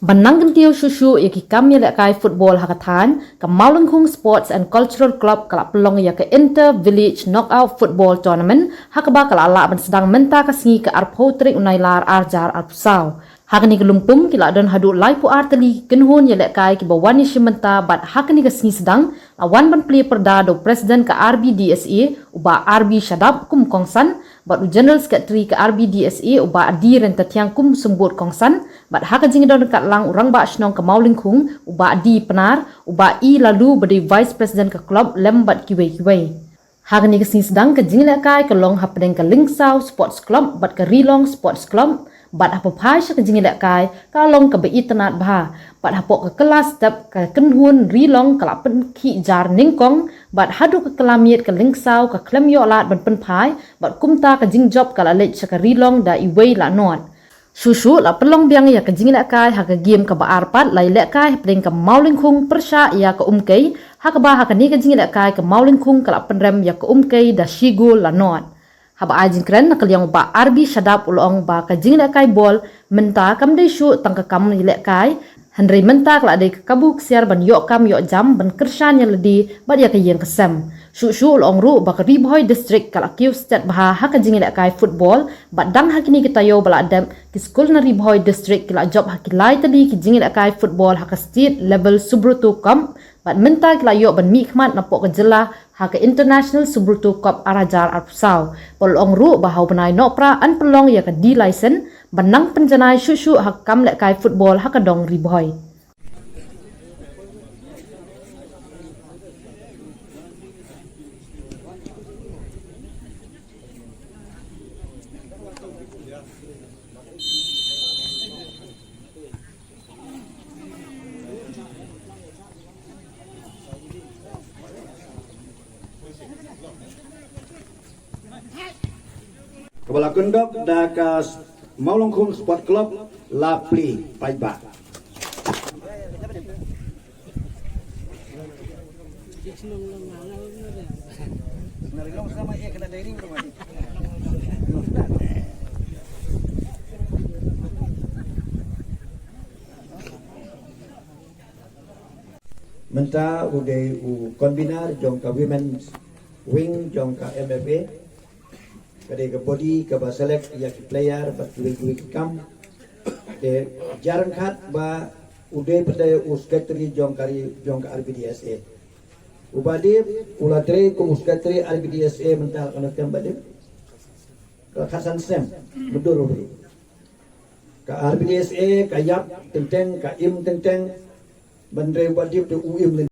Banang gentiu susu yaki kami lek kai football hakatan ke Maulengkung Sports and Cultural Club kelak pelong ya ke Inter Village Knockout Football Tournament hakaba kelak ala ban sedang menta kasngi ke arpotrik unailar arjar arpusau. Hakni ke lumpung kila don hadu lai pu arteli genhun ya lek kai ke bawani shimenta bat hakni kasngi sedang lawan ban pli perda do presiden ke RBDSA uba RB Shadab kum kongsan bat general secretary ke RBDSA uba adi renta tiang kum sembut kongsan bat hak jing don kat lang urang ba snong ke Maulengkung uba adi penar uba i lalu badi vice president ke klub lembat kiwe hak ni kesini sedang ke jing lek kai ke long hapdeng ke Lingsau Sports Club bat ke Rilong Sports Club bat apa phai ke jing lek kai ka long ke bei tenat bah bat hapok ke kelas tap ke kenhun Rilong kelak pen ki jar ningkong bat hadu ke kelamiet ke Lingsau ke klem yo lat ban pen phai bat kumta ke jing job kala lech ke Rilong da iwei la not susu la pelong biang ya ke jing lek kai ha ke game ke ba arpat lai lek kai pring ke Maulengkung persya ya ke umkei ha ke ba ha ke ni ke jing lek kai ke Maulengkung kala penrem ya ke umkei da shigul la not haba ajin kren na kaliang ba RB Shadab ulong ba ke jing lek kai bol menta kam dei shu tang ke kam lek kai Henry menta kala dei ke kabuk siar ban yok kam yok jam ban kershan ya ledi ba ya ke yang kesem Susu ulong ru ba ke Riboy district kala kiu stat bah ha ke jing lek kai football ba dang hakini kita yo bala adem ki school na Riboy district kila job hakilai tadi ki jing lek kai football ha ke state level subrutu kam ba menta kila yo ban mi khmat na pok ke jela ha ke international subrutu cup arajar arpusau polong ru ba hau benai no pra an pelong ya ke di license banang penjanai susu ha kam lek kai football ha ke dong Riboy Kepala Kendok Dakas Maulengkung Sport Club Lapli Paiba. Menta udah kombinar jongka women's wing jongka MFA. Kadai ke body ke ba select ya ke player ba kiwi kam ke jarang khat ba ude pada uskatri jong RBDSA ubade ulatre ko uskatri RBDSA mental kana tembade ke khasan sem bedur ubri ke RBDSA kayap tenteng ka im tenteng bandre wadip de uim